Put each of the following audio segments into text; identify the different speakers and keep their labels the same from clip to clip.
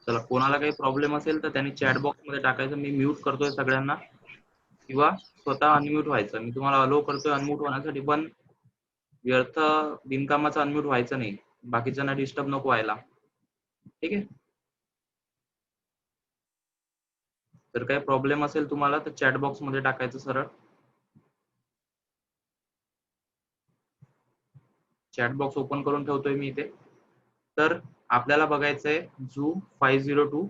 Speaker 1: चला, कोणाला काही प्रॉब्लेम असेल तर त्यांनी चॅट बॉक्स मध्ये टाकायचं. मी म्यूट करतोय सगळ्यांना, किंवा स्वतः अनम्यूट व्हायचं. मी तुम्हाला अलो करतोय अनम्यूट होण्यासाठी, पण व्यर्थ बिनकामाचं अनम्यूट व्हायचं नाही, बाकीच्यांना डिस्टर्ब नको व्हायला. ठीक आहे. तर काही प्रॉब्लेम असेल तुम्हाला तर चॅट बॉक्स मध्ये टाकायचं सरळ. चॅट बॉक्स ओपन करून ठेवतोय मी इथे. तर आपल्याला बघायचंय Zoom 502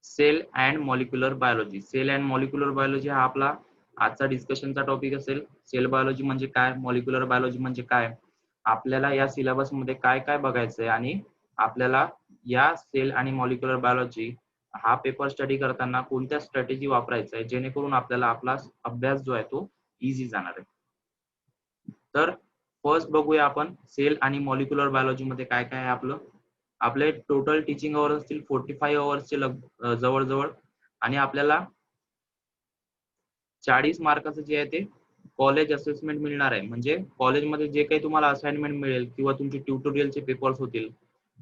Speaker 1: cell and molecular biology. Cell and molecular biology हा आपला आजचा डिस्कशनचा टॉपिक असेल. सेल बायोलॉजी म्हणजे काय, मॉलिक्युलर बायोलॉजी म्हणजे काय, आपल्याला या सिलेबस मध्ये काय काय बघायचंय, आणि आपल्याला या सेल आणि मॉलिक्युलर बायोलॉजी हा पेपर स्टडी करताना कोणत्या स्ट्रॅटेजी वापरायचा आहे, जेणेकरून आपल्याला आपला अभ्यास जो आहे तो इझी जाणार आहे. तर फर्स्ट बघूया आपण सेल आणि मॉलिक्युलर बायोलॉजी मध्ये काय काय आहे आपलं. आपले टोटल टीचिंग अवर्स असतील 45 अवर्सचे जवळजवळ, आणि आपल्याला 40 मार्काचं जे आहे ते कॉलेज असेसमेंट मिळणार आहे. म्हणजे कॉलेजमध्ये जे काही तुम्हाला असाइनमेंट मिळेल, किंवा तुमचे ट्युटोरियलचे पेपर्स होतील,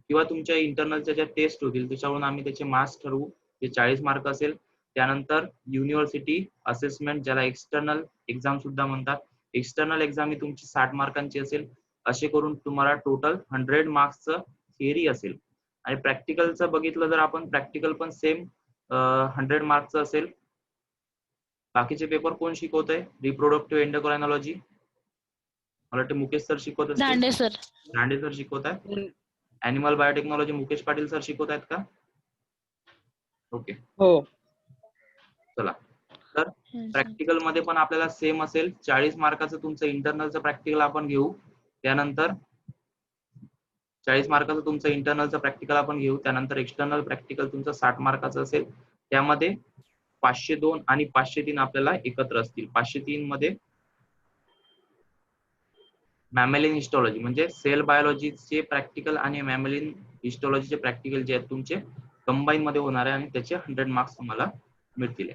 Speaker 1: किंवा तुमच्या इंटरनलच्या ज्या टेस्ट होतील, त्याच्यावरून आम्ही त्याचे मार्क्स ठरवू. ते 40 मार्क असेल. त्यानंतर युनिव्हर्सिटी असेसमेंट, ज्याला एक्सटर्नल एक्झाम सुद्धा म्हणतात, एक्सटर्नल एक्झाम ही तुमची 60 मार्कांची असेल. असे करून तुम्हाला टोटल 100 मार्क्सचं थिअरी असेल. आणि प्रॅक्टिकलचं बघितलं जर आपण, प्रॅक्टिकल पण सेम 100 मार्क्सचं असेल. बाकीचे पेपर कोण शिकवतंय? रिप्रोडक्टिव्ह एंडोक्रायनॉलॉजी मला वाटतं मुकेश सर शिकवत असतील.
Speaker 2: दांडे सर.
Speaker 1: दांडे सर शिकवत आहेत. Animal biotechnology Mukesh Patil sir शिकवत आहेत का? ओके,
Speaker 3: हो.
Speaker 1: चला. तर प्रॅक्टिकल मध्ये पण आपल्याला सेम असेल. 40 मार्काचं तुमचं इंटरनलचं प्रॅक्टिकल आपण घेऊ. त्यानंतर 40 मार्काचं तुमचं इंटरनलचं प्रॅक्टिकल आपण घेऊ. त्यानंतर एक्सटर्नल प्रॅक्टिकल तुमचं 60 मार्काचं असेल. त्यामध्ये 502 आणि 503 आपल्याला एकत्र असतील. 503 मध्ये मॅमेलिन हिस्टॉलॉजी म्हणजे सेल बायोलॉजीचे प्रॅक्टिकल आणि मॅमेलिन हिस्टॉलॉजीचे प्रॅक्टिकल जे आहेत तुमचे कंबाईन मध्ये होणार आहे, आणि त्याचे 100 मार्क्स तुम्हाला मिळतील.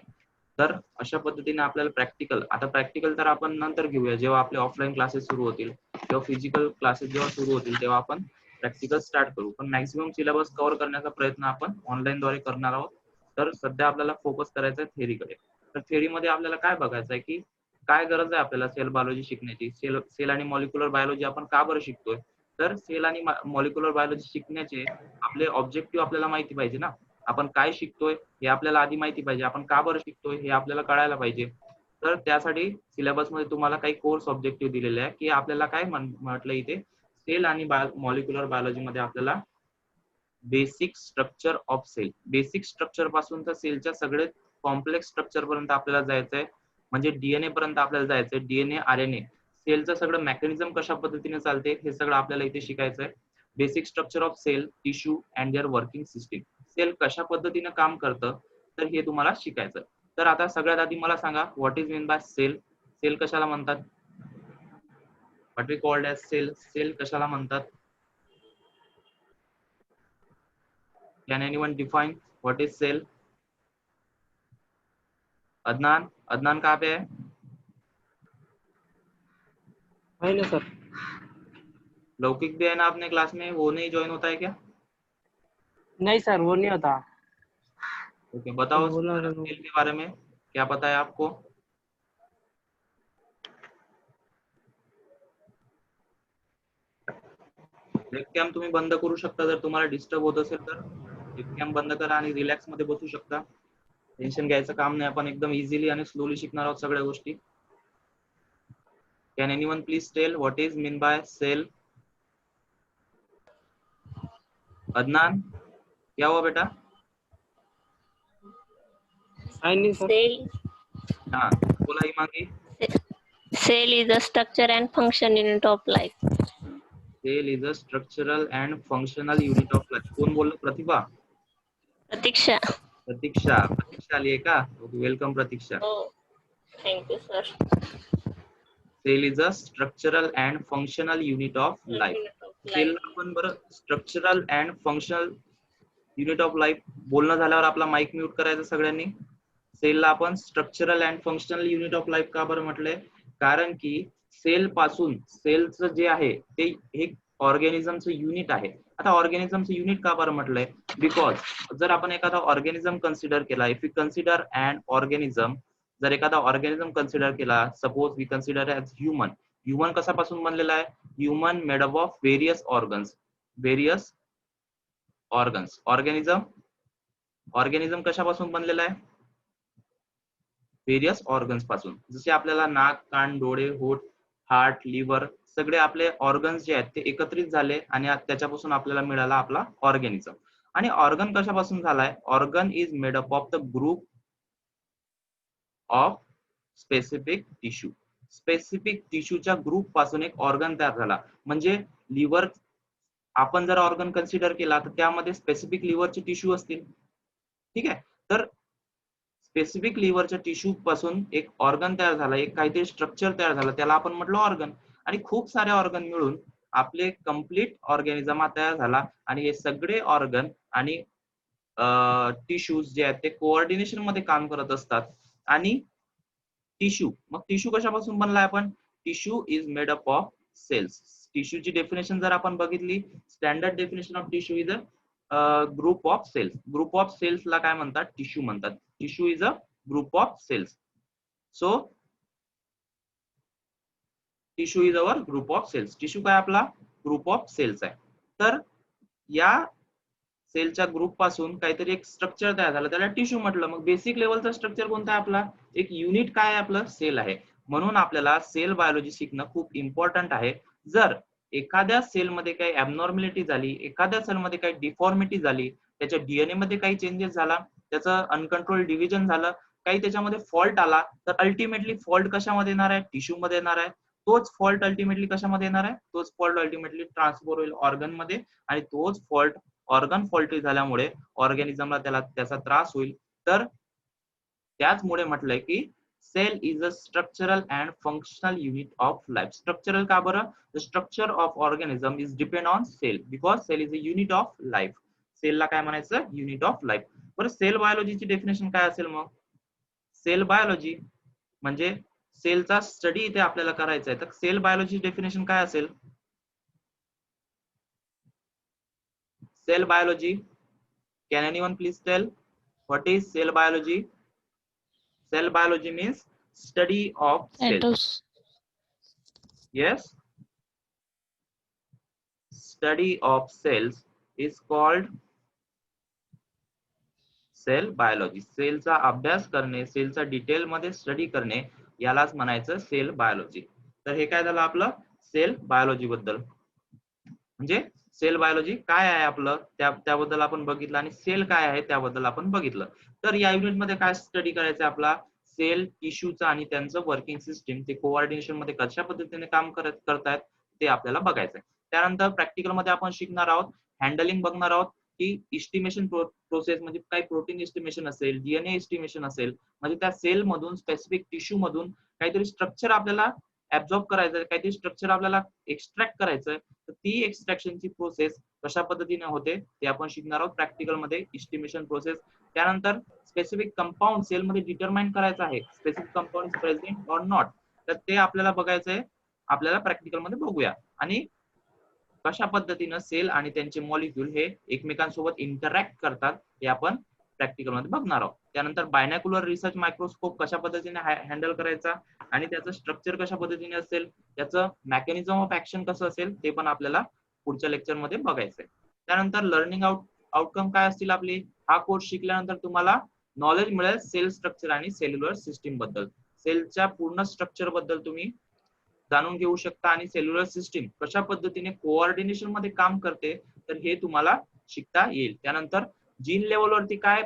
Speaker 1: तर अशा पद्धतीने आपल्याला प्रॅक्टिकल, आता प्रॅक्टिकल तर आपण नंतर घेऊया, जेव्हा आपले ऑफलाईन क्लासेस सुरू होतील, किंवा फिजिकल क्लासेस जेव्हा सुरू होतील, तेव्हा आपण प्रॅक्टिकल स्टार्ट करू. पण मॅक्सिमम सिलेबस कव्हर करण्याचा प्रयत्न आपण ऑनलाईन द्वारे करणार आहोत. तर सध्या आपल्याला फोकस करायचा आहे थेअरीकडे. तर थेअरीमध्ये आपल्याला काय बघायचं आहे, की काय गरज आहे आपल्याला सेल बायोलॉजी शिकण्याची. सेल आणि मॉलिक्युलर बायोलॉजी आपण का बरं शिकतोय? तर सेल आणि मॉलिक्युलर बायोलॉजी शिकण्याचे आपले ऑब्जेक्टिव्ह आपल्याला माहिती पाहिजे ना. आपण काय शिकतोय हे आपल्याला आधी माहिती पाहिजे. आपण का बरं शिकतोय हे आपल्याला कळायला पाहिजे. तर त्यासाठी सिलेबसमध्ये तुम्हाला काही कोर्स ऑब्जेक्टिव्ह दिलेले आहे, की आपल्याला काय म्हटलं इथे, सेल आणि मॉलिक्युलर बायोलॉजी मध्ये आपल्याला basic structure of cell, basic structure पासून तर सेलच्या सगळे कॉम्प्लेक्स स्ट्रक्चर पर्यंत आपल्याला जायचंय. म्हणजे डीएनए पर्यंत आपल्याला जायचंय. डीएनए, आरएनए, सेलचं सगळं मेकॅनिझम कशा पद्धतीने चालते हे सगळं आपल्याला इथे शिकायचंय. Basic structure of cell, tissue and their working system, cell कशा पद्धतीने काम करतं तर हे तुम्हाला शिकायचं. तर आता सगळ्यात आधी मला सांगा, what is mean by cell. Cell कशाला म्हणतात? What we called as cell. Cell कशाला म्हणतात? Can anyone define what is cell? Adnan, Adnan कहाँ पे है?
Speaker 3: है ना सर.
Speaker 1: लौकिक भी है ना अपने क्लास में, वो नहीं ज्वाइन होता है क्या?
Speaker 3: नहीं सर, वो नहीं होता.
Speaker 1: ओके, बताओ
Speaker 3: बोला
Speaker 1: सेल के बारे में क्या पता है आपको? वेबकॅम तुम्ही बंद करू शकता जर तुम्हाला डिस्टर्ब होत असेल तर. वेबकॅम बंद करा आणि रिलॅक्स मध्ये बसू शकता. टेन्शन घ्यायचं काम नाही, आपण एकदम इझिली आणि स्लोली शिकणार आहोत सगळ्या गोष्टी. Can anyone please tell what is mean by cell? Adnan, क्या हुआ बेटा?
Speaker 2: Cell.
Speaker 1: हाँ बोला Himangi.
Speaker 2: Cell is a structure and function unit of life.
Speaker 1: Cell is a structural and functional unit of life. कोण बोललं? प्रतिभा?
Speaker 2: प्रतीक्षा.
Speaker 1: प्रतीक्षा. प्रतीक्षा आली आहे का? Okay, welcome Pratiksha.
Speaker 2: हो, thank you sir.
Speaker 1: Cell is a structural and functional unit of life. Cell आपण बरं structural and functional unit of life बोलणं झाल्यावर आपला माईक म्यूट करायचा सगळ्यांनी. सेलला आपण structural and functional unit of life का बरं म्हटलंय? कारण की सेल पासून, सेलचं जे आहे ते एक ऑर्गॅनिझमचं युनिट आहे. आता ऑर्गॅनिझमचं युनिट का बरं म्हटलंय? बिकॉज जर आपण एखादा ऑर्गॅनिझम कन्सिडर केला, if you consider and organism, जर एखादा ऑर्गॅनिझम कन्सिडर केला, suppose we consider as human. Human कशापासून बनलेला आहे? Human made up of various organs. Various organs. Organism कशापासून बनलेला आहे? व्हेरियस ऑर्गन्स पासून. जसे आपल्याला नाक, कान, डोळे, होठ, हार्ट, लिव्हर सगळे आपले ऑर्गन्स जे आहेत ते एकत्रित झाले आणि त्याच्यापासून आपल्याला मिळाला आपला ऑर्गॅनिझम. आणि ऑर्गन कशापासून झालाय? Organ is made up of the group of specific tissue. Specific टिश्यूच्या ग्रुप पासून एक ऑर्गन तयार झाला. म्हणजे लिव्हर आपण जर ऑर्गन कन्सिडर केला तर त्यामध्ये स्पेसिफिक लिव्हरचे टिश्यू असतील. ठीक आहे. तर स्पेसिफिक लिव्हरच्या टिश्यू पासून एक ऑर्गन तयार झाला, एक काहीतरी स्ट्रक्चर तयार झालं, त्याला आपण म्हटलं ऑर्गन. आणि खूप सारे ऑर्गन मिळून आपले कम्प्लीट ऑर्गॅनिझम हा तयार झाला. आणि हे सगळे ऑर्गन आणि टिश्यूज जे आहेत ते कोऑर्डिनेशन मध्ये काम करत असतात. आणि टिश्यू, मग टिश्यू कशापासून बनलाय? आपण tissue is made up of cells. टिश्यूची डेफिनेशन जर आपण बघितली, standard definition of tissue is a group of cells. Group of सेल्सला काय म्हणतात? टिश्यू म्हणतात. Tissue is a group of cells. So tissue is our group of cells. Tissue काय आपला ग्रुप ऑफ सेल्स आहे. तर या सेलच्या ग्रुप पासून काहीतरी एक स्ट्रक्चर तयार झालं, त्याला टिश्यू म्हटलं. मग बेसिक लेवलचा स्ट्रक्चर कोणता आहे आपला? एक युनिट काय आहे आपलं? सेल आहे. म्हणून आपल्याला सेल बायोलॉजी शिकणं खूप इम्पॉर्टंट आहे. जर एखाद्या सेलमध्ये काही ॲबनॉर्मॅलिटी झाली, एखाद्या सेलमध्ये काही डिफॉर्मिटी झाली, त्याच्या डीएनए मध्ये काही चेंजेस झाला, त्याचं अनकंट्रोल डिव्हिजन झालं, काही त्याच्यामध्ये फॉल्ट आला, तर अल्टिमेटली फॉल्ट कशामध्ये येणार आहे? टिश्यू मध्ये येणार आहे. तोच फॉल्ट अल्टिमेटली कशामध्ये येणार आहे? तोच फॉल्ट अल्टिमेटली ट्रान्सफर होईल ऑर्गन मध्ये. आणि तोच फॉल्ट ऑर्गन फॉल्टी झाल्यामुळे ऑर्गॅनिझमला त्याचा त्रास होईल. तर त्याचमुळे म्हटलंय की cell is a structural and functional unit of life. Structural का बरं? The structure of organism is depend on cell, because cell is a unit of life. सेलला काय म्हणायचं? Unit of life. बरं, सेल बायोलॉजीची डेफिनेशन काय असेल मग? सेल बायोलॉजी म्हणजे सेलचा स्टडी इथे आपल्याला करायचा आहे. तर सेल बायोलॉजी डेफिनेशन काय असेल? Cell biology. Can anyone please tell what is cell biology? Cell biology means study of cells. Yes. Study of cells is called cell biology. सेलचा अभ्यास करणे, सेलचा डिटेल मध्ये स्टडी करणे, यालाच म्हणायचं सेल बायोलॉजी. तर हे काय झालं आपलं सेल बायोलॉजी बद्दल. म्हणजे सेल बायोलॉजी काय आहे आपलं त्याबद्दल आपण बघितलं, आणि सेल काय आहे त्याबद्दल आपण बघितलं. तर या युनिट मध्ये काय स्टडी करायचं आपला? सेल टिश्यूचा आणि त्यांचं वर्किंग सिस्टीम, ते कोऑर्डिनेशन मध्ये कशा पद्धतीने काम करतायत ते आपल्याला बघायचंय. त्यानंतर प्रॅक्टिकल मध्ये आपण शिकणार आहोत, हँडलिंग बघणार आहोत की इस्टिमेशन प्रोसेस म्हणजे काय, प्रोटीन इस्टिमेशन असेल, डीएनए इस्टिमेशन असेल, म्हणजे त्या सेल मधून स्पेसिफिक टिश्यू मधून काहीतरी स्ट्रक्चर आपल्याला ऍब्झॉर्ब करायचं, काहीतरी स्ट्रक्चर आपल्याला एक्स्ट्रॅक्ट करायचंय. तर ती एक्स्ट्रॅक्शनची प्रोसेस कशा पद्धतीने होते ते आपण शिकणार आहोत प्रॅक्टिकल मध्ये, इस्टिमेशन प्रोसेस. त्यानंतर स्पेसिफिक कंपाऊंड सेल मध्ये डिटरमाइन करायचं आहे, specific compound is present or not, तर ते आपल्याला बघायचंय, आपल्याला प्रॅक्टिकल मध्ये बघूया. आणि कशा पद्धतीनं सेल आणि त्यांचे मॉलिक्यूल हे एकमेकांसोबत इंटरॅक्ट करतात हे आपण प्रॅक्टिकल मध्ये बघणार आहोत. त्यानंतर बायनॅक्युलर रिसर्च मायक्रोस्कोप कशा पद्धतीने हँडल करायचा आणि त्याचं स्ट्रक्चर कशा पद्धतीने असेल, त्याचं मेकॅनिझम ऑफ ऍक्शन कसं असेल ते पण आपल्याला पुढच्या लेक्चर मध्ये बघायचंय. त्यानंतर लर्निंग आउटकम काय असतील आपली? हा कोर्स शिकल्यानंतर तुम्हाला नॉलेज मिळेल सेल स्ट्रक्चर आणि सेल्युलर सिस्टीम बद्दल. सेलच्या पूर्ण स्ट्रक्चर बद्दल तुम्ही जाणून घेऊ शकता आणि सेल्युलर सिस्टीम कशा पद्धतीने कोऑर्डिनेशन मध्ये काम करते तर हे तुम्हाला शिकता येईल. त्यानंतर जीन लेवलवरती काय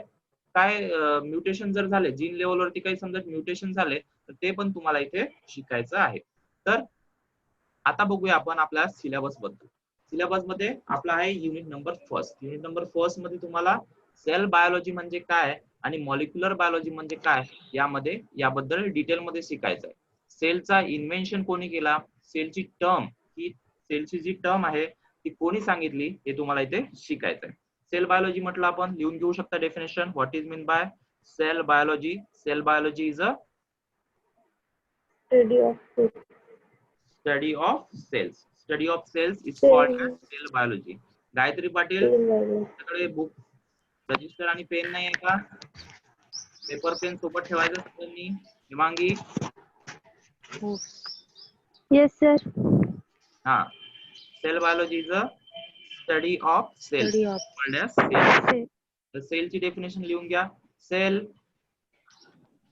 Speaker 1: काय म्युटेशन जर झाले, जीन लेवलवरती काही समजा म्युटेशन झाले तर ते पण तुम्हाला इथे शिकायचं आहे. तर आता बघूया आपण आपल्या सिलेबस बद्दल. सिलेबस मध्ये आपला आहे unit number first. Unit number first मध्ये तुम्हाला सेल बायोलॉजी म्हणजे काय आणि मॉलिक्युलर बायोलॉजी म्हणजे काय याबद्दल डिटेल मध्ये शिकायचं आहे. सेलचा इन्व्हेन्शन कोणी केला, सेलची टर्म, ही सेलची जी टर्म आहे ती कोणी सांगितली हे तुम्हाला इथे शिकायचं आहे. सेल बायोलॉजी म्हटलं आपण लिहून घेऊ शकता definition. What is mean by cell biology? Cell biology is a
Speaker 4: study of cells.
Speaker 1: Study of cells. Study of cells is called as cell biology. Gayatri Patil, तुमच्याकडे बुक, रजिस्टर आणि पेन नाही आहे का? पेपर पेन सोबत ठेवायचं सगळ्यांनी. Himangi,
Speaker 2: Yes, sir.
Speaker 1: हा, cell biology is a study of cells
Speaker 4: Study of
Speaker 1: called as cell.
Speaker 2: Cell.
Speaker 1: तर सेलची डेफिनेशन लिहून घ्या. Cell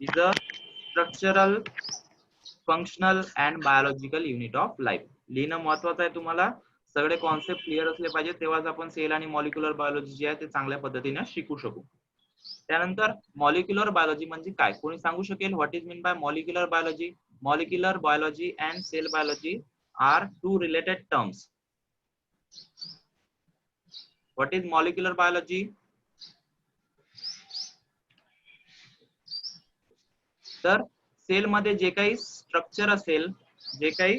Speaker 1: is a structural, functional and biological unit of life. लिहिणं महत्वाचं आहे तुम्हाला. सगळे कॉन्सेप्ट क्लिअर असले पाहिजे, तेव्हाच आपण सेल आणि मॉलिक्युलर बायोलॉजी जे आहे ते चांगल्या पद्धतीने शिकू शकू. त्यानंतर मॉलिक्युलर बायोलॉजी म्हणजे काय, कोणी सांगू शकेल? What is mean by molecular biology? Molecular biology and cell biology are two related terms. What is molecular biology? तर सेल मध्ये जे काही स्ट्रक्चर असेल, जे काही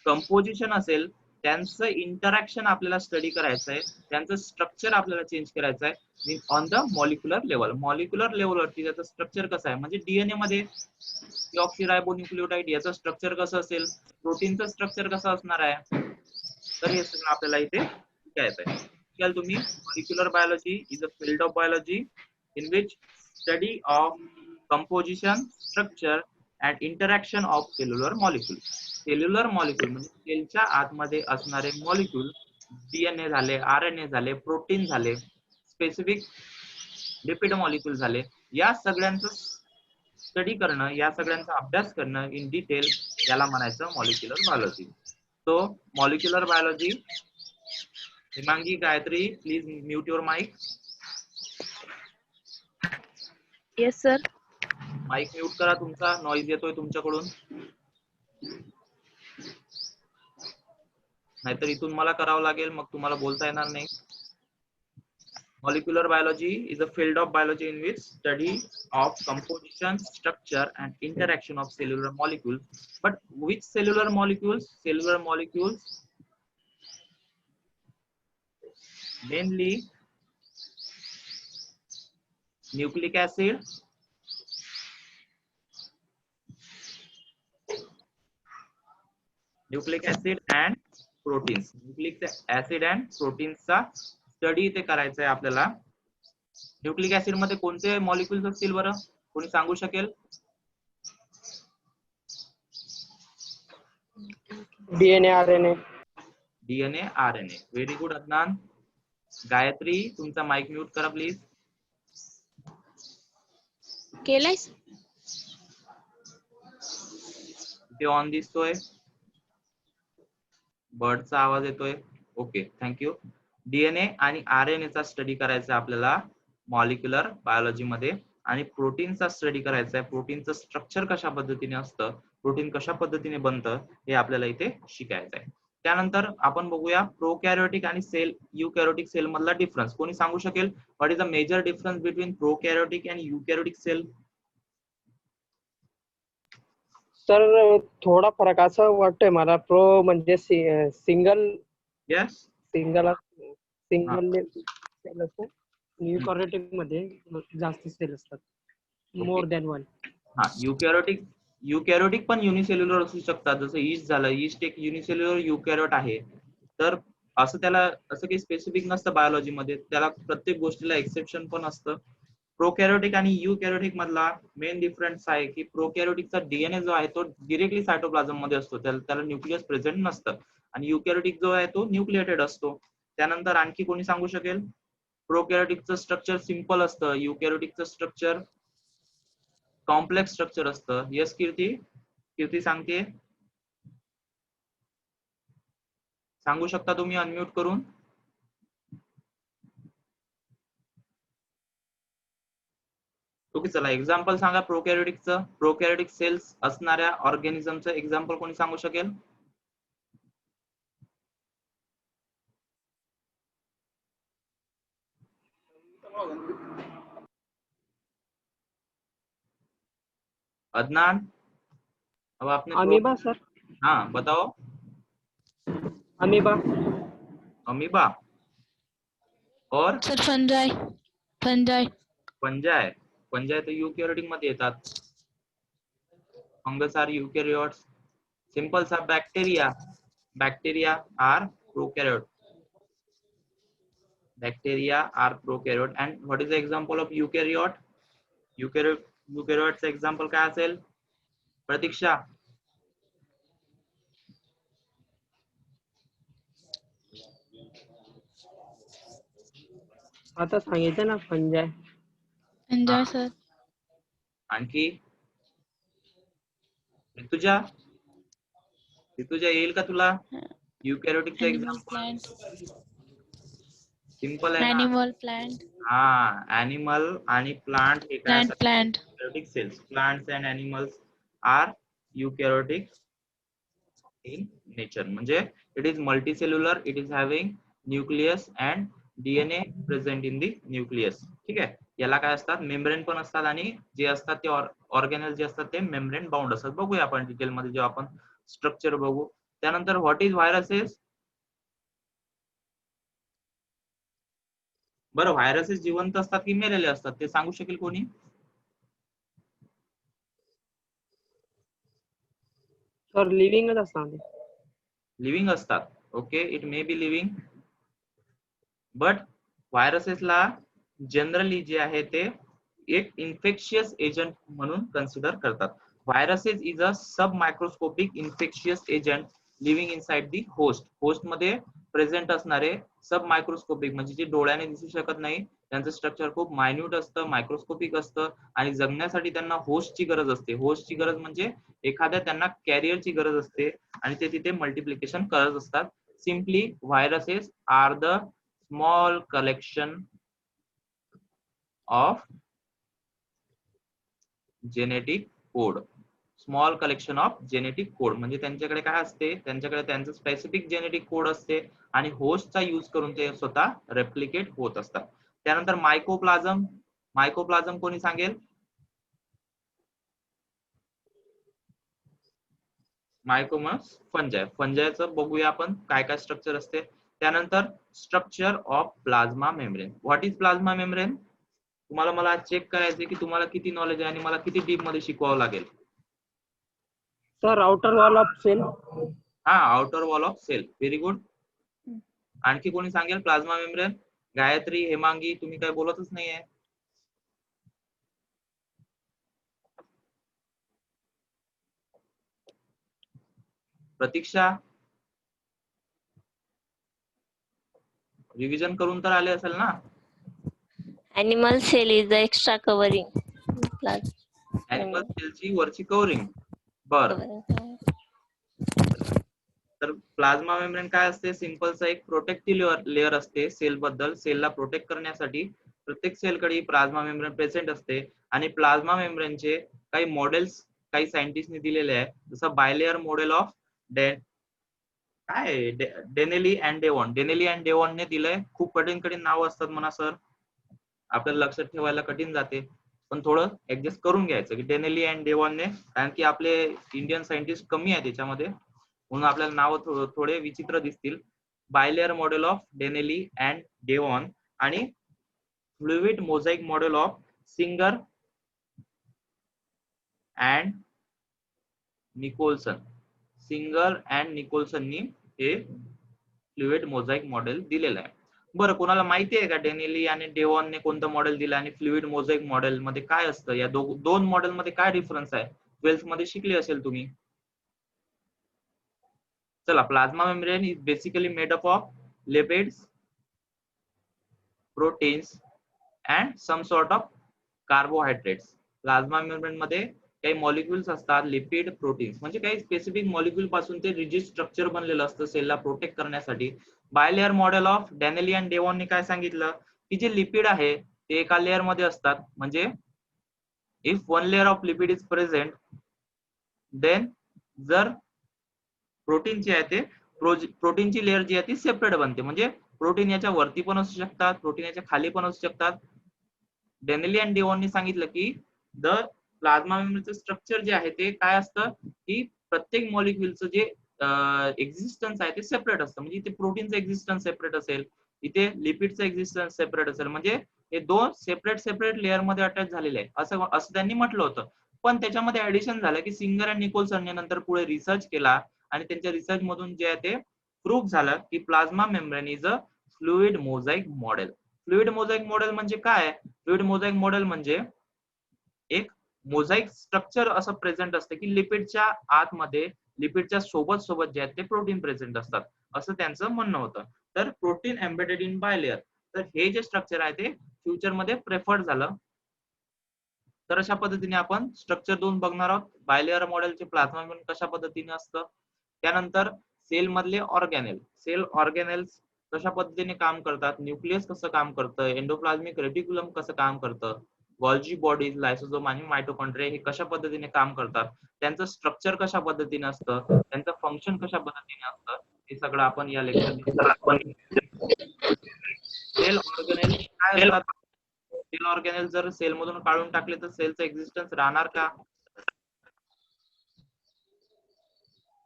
Speaker 1: कंपोजिशन असेल, त्यांचं इंटरॅक्शन आपल्याला स्टडी करायचं आहे, त्यांचं स्ट्रक्चर आपल्याला चेंज करायचं आहे on the molecular level. Molecular लेवलवरती त्याचं स्ट्रक्चर कसं आहे, म्हणजे डीएनए मध्ये डिऑक्सिरायबोन्यूक्लियोटाइड याचं स्ट्रक्चर कसं असेल, प्रोटीनचं स्ट्रक्चर कसं असणार आहे, तर हे सगळं आपल्याला इथे शिकायचं आहे. शिकाल तुम्ही. Molecular biology is a field of biology in which study of composition, structure and interaction of cellular molecule. Cellular molecule म्हणजे सेलच्या आतमध्ये असणारे मॉलिक्यूल, डीएनए झाले, आरएनए झाले, प्रोटीन झाले, स्पेसिफिक लिपिड मॉलिक्यूल झाले, या सगळ्यांचं स्टडी करणं, या सगळ्यांचा अभ्यास करणं इन डिटेल, याला म्हणायचं molecular biology. So molecular biology. Himangi, Gayatri, please mute your mic.
Speaker 4: yes sir.
Speaker 1: Mic mute करा तुमचा, नॉइज येतोय तुमच्याकडून. नाहीतर इथून मला करावं लागेल, मग तुम्हाला बोलता येणार नाही. Molecular biology is a field of biology in which study of composition, structure and interaction of cellular molecules. But which cellular molecules? Cellular molecules mainly nucleic acid, and proteins. Nucleic acid and proteins चा study इथे करायचा आहे आपल्याला. Nucleic acid मध्ये कोणते molecules असतील बरं, कोणी सांगू शकेल?
Speaker 3: DNA, RNA.
Speaker 1: DNA, RNA. Very good Adnan. Gayatri, तुमचा माइक म्यूट करा प्लीज.
Speaker 4: केलाय
Speaker 1: इथे ऑन दिसतोय, बर्डचा आवाज येतोय. Okay, thank you. डीएनए आणि आरएनए चा स्टडी करायचा आपल्याला मॉलिक्युलर बायोलॉजी मध्ये, आणि प्रोटीनचा स्टडी करायचा आहे. प्रोटीनचं स्ट्रक्चर कशा पद्धतीने असतं, प्रोटीन कशा पद्धतीने बनतं, हे आपल्याला इथे शिकायचं आहे. त्यानंतर आपण बघूया प्रोकॅरियोटिक आणि सेल युकॅरियोटिक सेल मधला डिफरन्स. कोणी सांगू शकेल? What is the major difference between prokaryotic and eukaryotic cell?
Speaker 3: Sir थोडा फरक असं वाटतोय मला. प्रो म्हणजे सिंगल
Speaker 1: यस,
Speaker 3: सेल असतो. युकॅरियोटिक मध्ये जास्त सेल असतात, मोर दॅन वन.
Speaker 1: हा, युकॅरियोटिक पण युनिसेल्युलर असू शकतात. जसं ईस्ट झालं, ईस्ट एक युनिसेल्युलर युकॅरियोट आहे. तर असं त्याला असं काही स्पेसिफिक नसतं बायोलॉजी मध्ये, त्याला प्रत्येक गोष्टीला एक्सेप्शन पण असतं. प्रोकॅरियोटिक आणि युकॅरियोटिक मधला मेन डिफरन्स आहे की प्रोकॅरियोटिकचा डीएनए जो आहे तो डिरेक्टली सायटोप्लाझम मध्ये असतो, त्याला न्यूक्लियस प्रेझेंट नसतं, आणि युकॅरियोटिक जो आहे तो न्यूक्लिएटेड असतो. त्यानंतर आणखी कोणी सांगू शकेल? प्रोकॅरियोटिकचं स्ट्रक्चर सिंपल असतं, युकॅरियोटिकचं स्ट्रक्चर कॉम्प्लेक्स स्ट्रक्चर असतं. यस कीर्ती, कीर्ती सांगते, सांगू शकता तुम्ही अनम्यूट करून? ओके, चला एक्झाम्पल सांगा प्रोकॅरियोटिकचं. प्रोकॅरियोटिक सेल्स असणाऱ्या ऑर्गॅनिझमचं एक्झाम्पल कोणी सांगू शकेल? अदनान, अब आपने
Speaker 3: अमीबा सर.
Speaker 1: हाँ बताओ.
Speaker 3: अमीबा.
Speaker 1: अमीबा और
Speaker 4: sir fungi. Fungi.
Speaker 1: Fungi. Fungi तर युकॅरियोटिक मध्ये येतात. Fungus are eukaryotes. सिंपल सा bacteria. bacteria are prokaryote. Bacteria are prokaryote. And what is the example of eukaryote? Eukaryote's example काय असेल? प्रतीक्षा.
Speaker 3: आता सांगितलं ना फंजाय.
Speaker 4: फंजाय सर.
Speaker 1: आणखी ऋतुजा येईल का तुला? युकॅरियोटिकचं
Speaker 4: एनिमल
Speaker 1: एक्झाम्पल
Speaker 4: प्लांट.
Speaker 1: सिंपल आहे ना.
Speaker 4: Animal plant.
Speaker 1: हा, ऍनिमल आणि प्लांट हे काय
Speaker 4: plant plant.
Speaker 1: eukaryotic cells. Plants and animals are eukaryotic in nature. म्हणजे it is multicellular, it is having nucleus and DNA present in the nucleus. ठीक आहे. याला काय असतात? मेम्ब्रेन पण असतात आणि जे असतात ते ऑर्गॅनेल जे असतात ते मेम्ब्रेन बाउंड असतात. बघूया आपण डिटेल मध्ये जेव्हा आपण स्ट्रक्चर बघू. त्यानंतर व्हॉट इज व्हायरसेस? बरं, व्हायरसेस जिवंत असतात की मेलेले असतात ते सांगू शकेल कोणी?
Speaker 3: सर लिव्हिंगच असणार ते.
Speaker 1: लिव्हिंग असतात. Okay, it may be living, but व्हायरसेसला जनरली जे आहे ते एक इन्फेक्शियस एजंट म्हणून कन्सिडर करतात. Viruses is a sub microscopic infectious agent living inside the host. Host मध्ये प्रेझेंट असणारे सब मायक्रोस्कोपिक म्हणजे जे डोळ्याने दिसू शकत नाही, त्यांचं स्ट्रक्चर खूप मायन्यूट असतं, मायक्रोस्कोपिक असतं आणि जगण्यासाठी त्यांना होस्टची गरज असते. होस्टची गरज म्हणजे एखाद्या त्यांना कॅरियरची गरज असते आणि ते तिथे मल्टिप्लिकेशन करत असतात. Simply viruses are the small collection of genetic code. Small collection of genetic code म्हणजे त्यांच्याकडे काय असते? त्यांच्याकडे त्यांचं स्पेसिफिक जेनेटिक कोड असते आणि होस्टचा यूज करून ते स्वतः रेप्लिकेट होत असतात. त्यानंतर मायकोप्लाझम. मायकोप्लाझम कोणी सांगेल? मायकोमस फंजाय. फंजायचं बघूया आपण काय काय स्ट्रक्चर असते. त्यानंतर structure of plasma membrane. What is plasma membrane? तुम्हाला मला चेक करायचे की तुम्हाला किती नॉलेज आहे आणि मला किती डीप मध्ये शिकवावं लागेल.
Speaker 3: Sir outer wall of cell.
Speaker 1: हा, outer wall of cell. Very good. आणखी कोणी सांगेल प्लाझ्मा मेम्ब्रेन? गायत्री, हेमांगी, तुम्ही काय बोलतच नाहीये. प्रतीक्षा, रिव्हिजन करून तर आले असेल ना?
Speaker 2: Animal cell is the extra covering.
Speaker 1: Animal सेलची वरची कव्हरिंग. बर, तर प्लाझ्मा मेम्ब्रेन काय असते? सिंपलचा एक प्रोटेक्टिव्ह लेअर असते सेल बद्दल. सेलला प्रोटेक्ट करण्यासाठी प्रत्येक सेलकडे प्लाझ्मा मेम्ब्रेन प्रेझेंट असते आणि प्लाझ्मा मेम्ब्रेनचे काही मॉडेल्स काही सायंटिस्टने दिलेले आहे. जसं bilayer model of Danielli and Davson. Danielli and डेवॉनने दिलंय. खूप कठीण कठीण नाव असतात म्हणा सर, आपल्याला लक्षात ठेवायला कठीण जाते, पण थोडं ऍडजस्ट करून घ्यायचं की डेनेली अँड डेवॉनने, कारण की आपले इंडियन सायंटिस्ट कमी आहे त्याच्यामध्ये, म्हणून आपल्याला नाव थोडे विचित्र दिसतील. Bilayer model of Danielli and Davson आणि fluid mosaic model of Singer and Nicolson. Singer and निकोलसननी हे फ्लुइड मोझाईक मॉडेल दिलेलं आहे. बरं, कोणाला माहिती आहे का डेनेली आणि डेवॉनने कोणतं मॉडेल दिलं आणि फ्लुइड मोझाईक मॉडेल मध्ये काय असतं? या दोन मॉडेल मध्ये काय डिफरन्स आहे? 12th मध्ये शिकले असेल तुम्ही. चला, plasma membrane is basically made up of lipids, proteins and some sort of carbohydrates. Plasma membrane मध्ये काही मॉलिक्युल्स असतात, लिपिड, प्रोटीन्स, म्हणजे काही स्पेसिफिक मॉलिक्युल पासून ते रिजिड स्ट्रक्चर बनलेलं असतं सेलला प्रोटेक्ट करण्यासाठी. बायलेअर मॉडेल ऑफ डेनेली अँड डेवॉनने काय सांगितलं की जे लिपिड आहे ते एका लेअर मध्ये असतात. म्हणजे if one layer of lipid is present, then जर प्रोटीनची आहे ते प्रोटीनची लेअर जी आहे ती सेपरेट बनते. म्हणजे प्रोटीन याच्या वरती पण असू शकतात, प्रोटीन याच्या खाली पण असू शकतात. डेनेली अँड डेवॉनने सांगितलं की द प्लाझ्मा मेम्ब्रेनचं स्ट्रक्चर जे आहे ते काय असतं की प्रत्येक मॉलिक्युलचं जे एक्झिस्टन्स आहे ते सेपरेट असतं. म्हणजे इथे प्रोटीनचं एक्झिस्टन्स सेपरेट असेल, इथे लिपिडचं एक्झिस्टन्स सेपरेट असेल, म्हणजे हे दोन सेपरेट लेअर मध्ये अटॅच झालेले आहे असं त्यांनी म्हटलं होतं. पण त्याच्यामध्ये ऍडिशन झालं की सिंगर अँड निकोलसनने नंतर पुढे रिसर्च केला आणि त्यांच्या रिसर्च मधून जे आहे ते प्रूव्ह झालं की plasma membrane is a fluid mosaic model. Fluid mosaic model म्हणजे काय? फ्लुइड मोझाईक मॉडेल म्हणजे एक मोझाईक स्ट्रक्चर असं प्रेझेंट असतं की लिपिडच्या आतमध्ये लिपिडच्या सोबत सोबत जे आहेत ते प्रोटीन प्रेझेंट असतात असं त्यांचं म्हणणं होतं. तर प्रोटीन एम्बेडेड इन बायलेअर, तर हे जे स्ट्रक्चर आहे ते फ्युचर मध्ये प्रेफर्ड झालं. तर अशा पद्धतीने आपण स्ट्रक्चर 2 बघणार आहोत. बायलेअर मॉडेलचे प्लाझ्मा मेम्ब्रेन कशा पद्धतीने असतं, त्यानंतर सेल मधले ऑर्गॅनेल, सेल ऑर्गॅनेल्स कशा पद्धतीने काम करतात, न्यूक्लियस कसं काम करतं, एंडोप्लाझ्मिक रेटिक्युलम कसं काम करतं, गॉल्जी बॉडीज, लायसोझोम आणि मायटोकॉन्ड्रिया हे कशा पद्धतीने काम करतात, त्यांचं स्ट्रक्चर कशा पद्धतीने असतं, त्यांचं फंक्शन कशा पद्धतीने असतं, हे सगळं आपण या लेक्चरमध्ये. सेल ऑर्गॅनेल काय असतात? सेल ऑर्गॅनेल जर सेल मधून काढून टाकले तर सेलचं एक्झिस्टन्स राहणार का?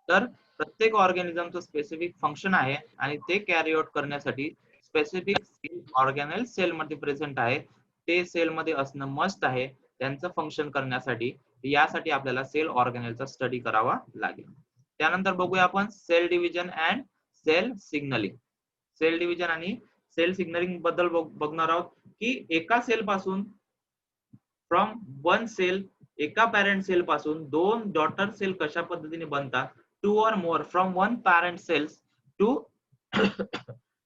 Speaker 1: तर प्रत्येक ऑर्गॅनिझमचं स्पेसिफिक फंक्शन आहे आणि ते कॅरी आउट करण्यासाठी स्पेसिफिक सेल ऑर्गॅनेल सेलमध्ये प्रेझेंट आहे. ते सेलमध्ये असणं मस्ट आहे त्यांचं फंक्शन करण्यासाठी. यासाठी आपल्याला सेल ऑर्गॅनेलचा स्टडी करावा लागेल. त्यानंतर बघूया आपण cell division and cell signaling. Cell division आणि सेल सिग्नलिंग बद्दल बघणार आहोत की एका सेल पासून फ्रॉम वन सेल, एका पॅरेंट सेल पासून 2 डॉटर सेल कशा पद्धतीने बनतात, 2 or more from one parent cells to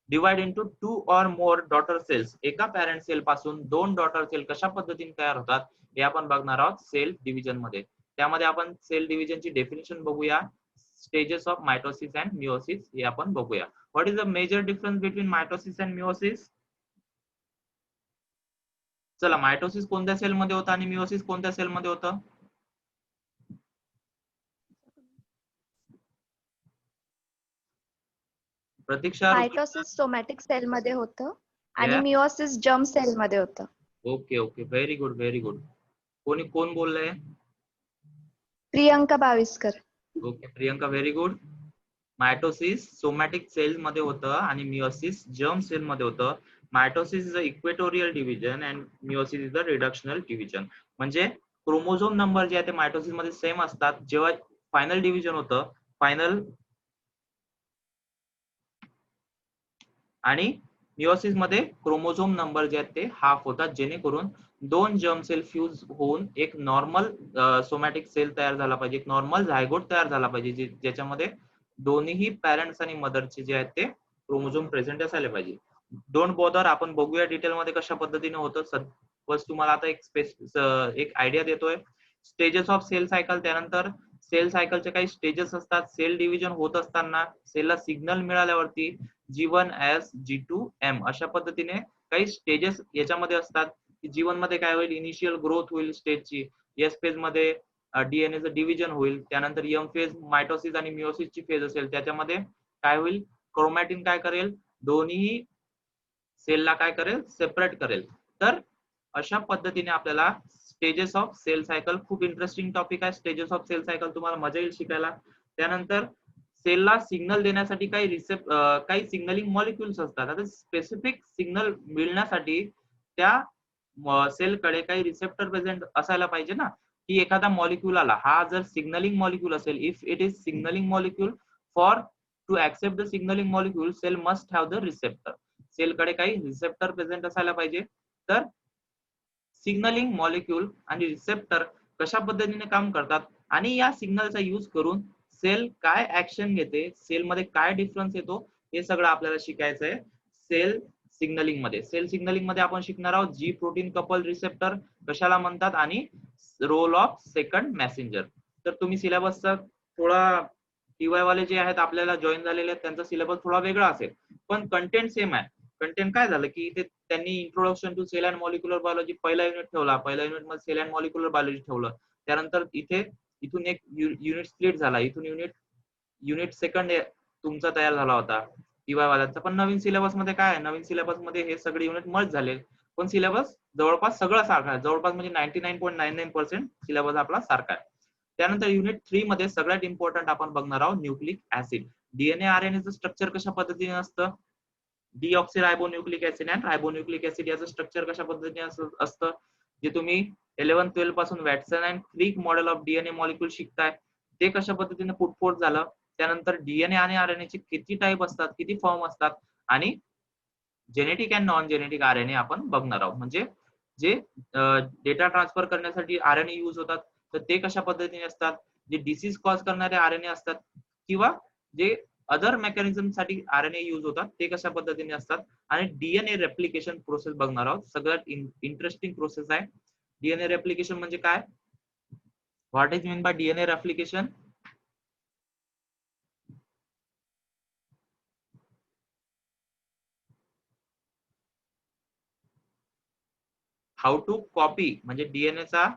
Speaker 1: divide into 2 or more daughter cells. एका पॅरेंट सेल पासून 2 डॉटर सेल कशा पद्धतीने तयार होतात हे आपण बघणार आहोत सेल डिव्हिजन मध्ये. त्यामध्ये आपण सेल डिव्हिजनची डेफिनेशन बघूया, stages of mitosis and meiosis हे आपण बघूया. What is the major difference between mitosis and meiosis? चला, मायटोसिस कोणत्या सेल मध्ये होतं आणि मिओसिस कोणत्या सेल मध्ये होतं? प्रतीक्षा.
Speaker 5: मायटोसिस सोमॅटिक सेल मध्ये होतं आणि मिओसिस जर्म सेल मध्ये होतं.
Speaker 1: Okay okay, very good very good. कोण बोललंय?
Speaker 5: Priyanka Baviskar.
Speaker 1: Okay Priyanka, very good. Mitosis somatic cell मध्ये होतं आणि मिओसिस जर्म सेल मध्ये होतं. Mitosis is a equatorial division and meiosis is a reductional division. म्हणजे क्रोमोझोम नंबर जे आहे ते मायटोसिस मध्ये सेम असतात. जेव्हा फायनल डिव्हिजन होतं, फायनल आणि मिओसिस मध्ये क्रोमोझोम नंबर जे आहेत ते हाफ होतात, जेणेकरून 2 जर्म सेल फ्यूज होऊन एक नॉर्मल सोमॅटिक सेल तयार झाला पाहिजे, एक नॉर्मल झायगोट तयार झाला पाहिजे, ज्याच्यामध्ये दोन्ही पॅरेंट्स आणि मदरचे जे आहेत ते क्रोमोझोम प्रेझेंट असायला पाहिजे. डोंट बॉदर, आपण बघूया डिटेल मध्ये कशा पद्धतीने होतं. बस तुम्हाला आता एक आयडिया देतोय. स्टेजेस ऑफ सेल सायकल, त्यानंतर सेल सायकलचे काही स्टेजेस असतात. सेल डिव्हिजन होत असताना सेलला signal मिळाल्यावरती G1 S G2 M अशा पद्धतीने काही स्टेजेस याच्यामध्ये असतात. G1 मध्ये काय होईल, इनिशियल ग्रोथ होईल स्टेजची. S फेज मध्ये डीएनएचं डिव्हिजन होईल. त्यानंतर M फेज मायटोसिस आणि मिओसिसची फेज असेल, त्याच्यामध्ये काय होईल, क्रोमॅटिन काय करेल, दोन्ही सेलला काय करेल, सेपरेट करेल. तर अशा पद्धतीने आपल्याला स्टेजेस ऑफ सेल सायकल, खूप इंटरेस्टिंग टॉपिक आहे स्टेजेस ऑफ सेल सायकल, तुम्हाला मजा येईल शिकायला. त्यानंतर सेलला सिग्नल देण्यासाठी काही सिग्नलिंग मॉलिक्युल्स असतात. आता स्पेसिफिक सिग्नल मिळण्यासाठी त्या सेलकडे काही रिसेप्टर प्रेझेंट असायला पाहिजे ना, की एखादा मॉलिक्युल आला, हा जर सिग्नलिंग मॉलिक्युल असेल, if it is signalling molecule, for to accept the signalling molecule cell must have the receptor. सेलकडे काही रिसेप्टर प्रेझेंट असायला पाहिजे. तर सिग्नलिंग मॉलिक्युल आणि रिसेप्टर कशा पद्धतीने काम करतात आणि या सिग्नलचा यूज करून सेल काय ऍक्शन घेते, सेलमध्ये काय डिफरन्स येतो, हे सगळं आपल्याला शिकायचं आहे सेल सिग्नलिंग मध्ये. सेल सिग्नलिंग मध्ये आपण शिकणार आहोत जी प्रोटीन कपल रिसेप्टर कशाला म्हणतात आणि रोल ऑफ सेकंड मेसेंजर. तर तुम्ही सिलेबसचा थोडा टीवाय वाले जे आहेत आपल्याला जॉईन झालेले आहेत त्यांचा सिलेबस थोडा वेगळा असेल, पण कंटेंट सेम आहे. कंटेंट काय झालं की ते त्यांनी introduction to cell and molecular biology पहिला युनिट ठेवला, पहिल्या युनिट मध्ये सेल अँड मॉलिक्युलर बायोलॉजी ठेवलं. त्यानंतर इथून एक युनिट स्प्लिट झाला, इथून युनिट सेकंड तुमचा तयार झाला होता टीवाय वाल्यांचा. पण नवीन सिलेबस मध्ये काय आहे, नवीन सिलेबस मध्ये हे सगळे युनिट मर्ज झाले, पण सिलेबस जवळपास सगळं सारखा आहे. जवळपास म्हणजे 99.99% सिलेबस आपला सारखा आहे. त्यानंतर युनिट 3 मध्ये सगळ्यात इम्पॉर्टंट आपण बघणार आहोत न्यूक्लिक ऍसिड. डीएनए आरएनएचं स्ट्रक्चर कशा पद्धतीने असतं, deoxyribonucleic acid and ribonucleic acid याचं स्ट्रक्चर कशा पद्धतीने असतं, जे तुम्ही 11-12 पासून Watson and Crick model of DNA molecule शिकताय, ते कशा पद्धतीने पुटफोर्थ झालं त्यानंतर डीएनए आणि आरएनए चे किती टाईप असतात, किती फॉर्म असतात, आणि genetic and non genetic RNA आपण बघणार आहोत. म्हणजे जे डेटा ट्रान्सफर करण्यासाठी आरएनए यूज होतात तर ते कशा पद्धतीने असतात, जे डिसीज कॉज करणारे आरएनए असतात किंवा जे अदर मेकॅनिझम साठी आरएनए यूज होतात ते कशा पद्धतीने असतात, आणि डीएनए रेप्लिकेशन प्रोसेस बघणार आहोत. सगळ्यात इंटरेस्टिंग प्रोसेस आहे. डीएनए रेप्लिकेशन म्हणजे काय? What is mean by DNA replication? How to copy, म्हणजे डीएनए चा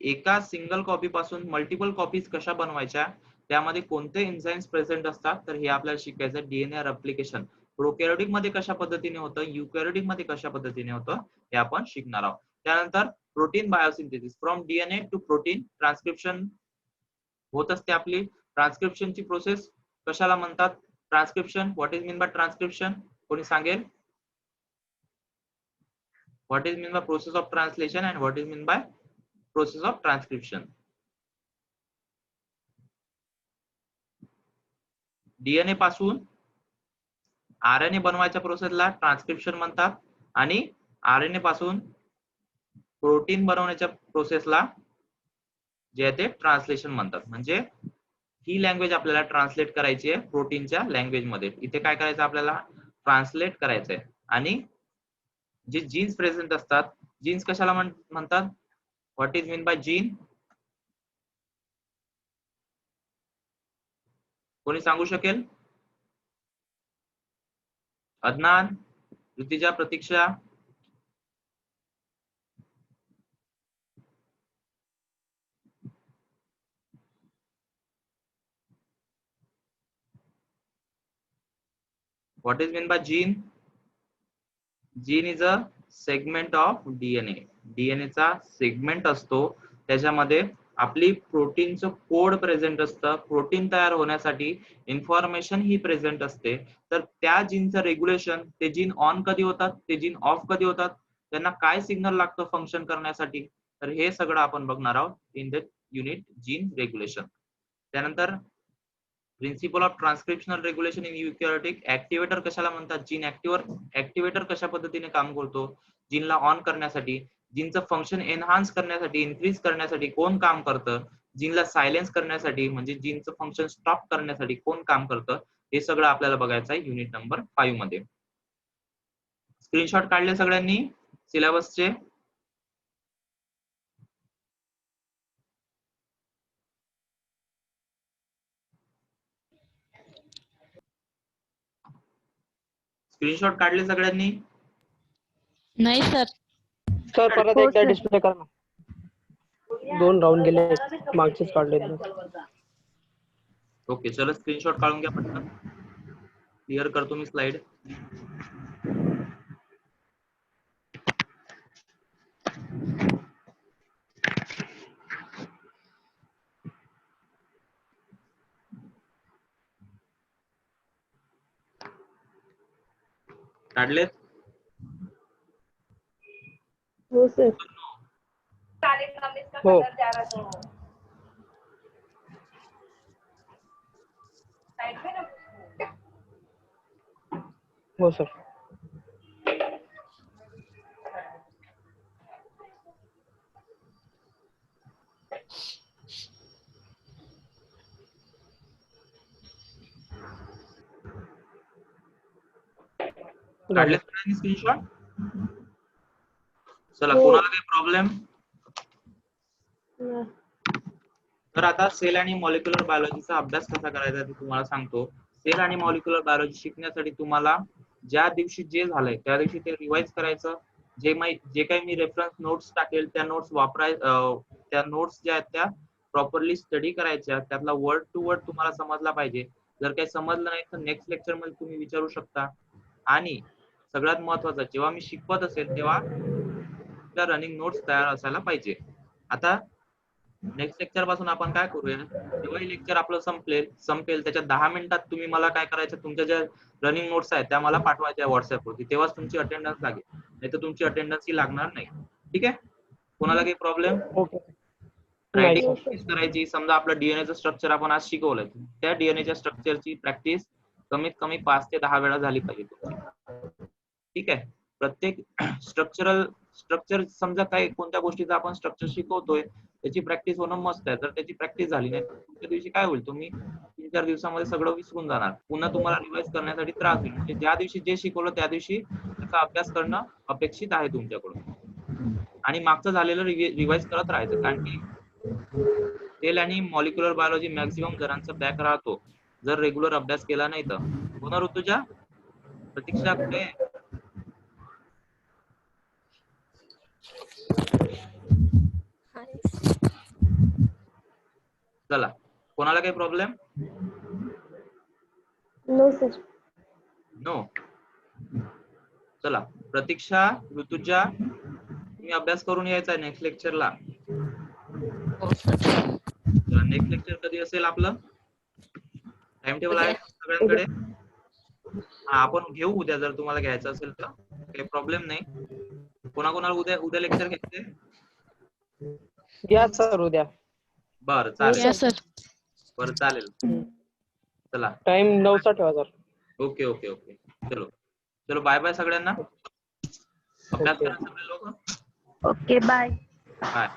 Speaker 1: एका सिंगल कॉपी पासून मल्टिपल कॉपीज कशा बनवायच्या, त्यामध्ये कोणते एन्झाइम्स प्रेझेंट असतात, तर हे आपल्याला शिकायचं. डीएनए रेप्लिकेशन प्रोकॅरियोटिक मध्ये कशा पद्धतीने होतं, युकॅरियोटिक मध्ये कशा पद्धतीने होतं, हे आपण शिकणार आहोत. त्यानंतर protein biosynthesis, from DNA to protein transcription होत असते आपली. ट्रान्सक्रिप्शनची प्रोसेस कशाला म्हणतात? Transcription, what is mean by transcription? कोणी सांगेल? What is mean by process of translation and what is mean by process of transcription? DNA पासून आरएनए बनवायच्या प्रोसेसला ट्रान्सक्रिप्शन म्हणतात आणि आरएनए पासून प्रोटीन बनवण्याच्या प्रोसेसला जे आहे ते ट्रान्सलेशन म्हणतात. म्हणजे ही लँग्वेज आपल्याला ट्रान्सलेट करायची आहे प्रोटीनच्या लँग्वेज मध्ये. इथे काय करायचं आपल्याला? ट्रान्सलेट करायचंय. आणि जे जीन्स प्रेझेंट असतात, जीन्स कशाला म्हणतात? What is mean by gene? कोणी सांगू शकेल? Adnan, Rutuja, Pratiksha? What is mean by gene? Gene is a segment of DNA. DNA चा सेगमेंट असतो, त्याच्यामध्ये आपली प्रोटीनचं कोड प्रेझेंट असतं. प्रोटीन तयार होण्यासाठी इन्फॉर्मेशन ही प्रेझेंट असते. तर त्या जीनचं रेग्युलेशन, ते जीन ऑन कधी होतात, ते जीन ऑफ कधी होतात, त्यांना काय सिग्नल लागतं फंक्शन करण्यासाठी, तर हे सगळं आपण बघणार आहोत in the unit gene regulation. त्यानंतर principle of transcriptional regulation in eukaryotic. Activator कशाला म्हणतात? जीन ऍक्टिव्हेटर कशा पद्धतीने काम करतो? जीनला ऑन करण्यासाठी, जीनचं फंक्शन एनहान्स करण्यासाठी, इन्क्रीज करण्यासाठी कोण काम करतं? जीनला सायलेन्स करण्यासाठी म्हणजे जीनचं फंक्शन स्टॉप करण्यासाठी कोण काम करतं? हे सगळं आपल्याला बघायचं आहे युनिट नंबर 5 मध्ये. स्क्रीनशॉट काढले सगळ्यांनी सिलेबसचे? स्क्रीनशॉट काढले सगळ्यांनी?
Speaker 4: नाही सर.
Speaker 3: सर परत
Speaker 5: हो,
Speaker 3: एकदा
Speaker 5: सर.
Speaker 3: डिस्प्ले कर ना. 2 राऊंड गेले, मागचेच काढले.
Speaker 1: ओके, चलो स्क्रीनशॉट काढून घ्या पटकन. क्लिअर करतो मी स्लाइड. काढलेत?
Speaker 3: हो सर. हो हो सर.
Speaker 1: काढले सगळ्यांनी स्क्रीनशॉट? चला,
Speaker 3: हो.
Speaker 1: कोणाला काही प्रॉब्लेम? तर आता सेल आणि मॉलिक्युलर बायोलॉजीचा अभ्यास कसा करायचा ते तुम्हाला सांगतो. सेल आणि मॉलिक्युलर बायोलॉजी शिकण्यासाठी तुम्हाला ज्या दिवशी जे झालंय त्या दिवशी ते रिवाइज करायचं. जे काही मी रेफरन्स नोट्स टाकेल त्या नोट्स त्या नोट्स ज्या आहेत त्या प्रॉपरली स्टडी करायच्या. त्यातला वर्ड टू वर्ड तुम्हाला समजला पाहिजे. जर काही समजलं नाही तर नेक्स्ट लेक्चर मध्ये तुम्ही विचारू शकता. आणि सगळ्यात महत्वाचं, जेव्हा मी शिकवत असेल तेव्हा त्या रनिंग नोट्स तयार असायला पाहिजे. आता नेक्स्ट लेक्चर पासून आपण काय करूया, जेव्हाही लेक्चर आपलं संपेल त्याच्या 10 मिनिटात तुम्ही मला काय करायचं, तुमच्या ज्या रनिंग नोट्स आहेत त्या मला पाठवायच्या व्हॉट्सअपवरती. तेव्हाच तुमची अटेंडन्स लागेल, नाही तर तुमची अटेंडन्स ही लागणार नाही. ठीक आहे? कोणाला काही प्रॉब्लेम?
Speaker 3: ओके.
Speaker 1: रायटिंग
Speaker 3: नाही.
Speaker 1: प्रॅक्टिस करायची. समजा आपलं डीएनएचं स्ट्रक्चर आपण आज शिकवलं, त्या डीएनएच्या स्ट्रक्चरची प्रॅक्टिस कमीत कमी 5 ते 10 वेळा झाली पाहिजे तुमची. ठीक आहे. प्रत्येक स्ट्रक्चर समजा काय कोणत्या गोष्टीचं आपण स्ट्रक्चर शिकवतोय त्याची प्रॅक्टिस होणं मस्त आहे. तर त्याची प्रॅक्टिस झाली नाही त्या दिवशी काय होईल, तुम्ही 3-4 दिवसामध्ये सगळं विसरून जाणार. पुन्हा तुम्हाला रिवाइज करण्यासाठी त्रास होईल. म्हणजे ज्या दिवशी जे शिकवलं त्या दिवशी त्याचा अभ्यास करणं अपेक्षित आहे तुमच्याकडून. आणि मागचं झालेलं रिवाइज करत राहायचं. कारण की सेल आणि मॉलिक्युलर बायोलॉजी मॅक्झिमम जणांचा बॅक राहतो जर रेग्युलर अभ्यास केला नाही तर. पुन्हा ऋतुजा, प्रतीक्षा कुठे? चला, कोणाला काही प्रॉब्लेम?
Speaker 5: No sir.
Speaker 1: नो. चला, प्रतीक्षा, ऋतुजा, तुम्ही अभ्यास करून यायचा नेक्स्ट लेक्चरला. नेक्स्ट लेक्चर कधी असेल आपलं? टाइम टेबल आहे सगळ्यांकडे? हा, आपण घेऊ उद्या जर तुम्हाला घ्यायचं असेल तर, काही प्रॉब्लेम नाही. कोणाकोणाला उद्या लेक्चर घ्यायचे?
Speaker 3: या सर उद्या.
Speaker 1: बरं चालेल.
Speaker 4: या सर.
Speaker 1: बरं चालेल. चला,
Speaker 3: टाइम 9चा ठेवा सर.
Speaker 1: Okay okay okay. चलो चलो, बाय बाय सगळ्यांना. अभ्यास करा सगळे लोक.
Speaker 5: Okay bye.
Speaker 1: बाय.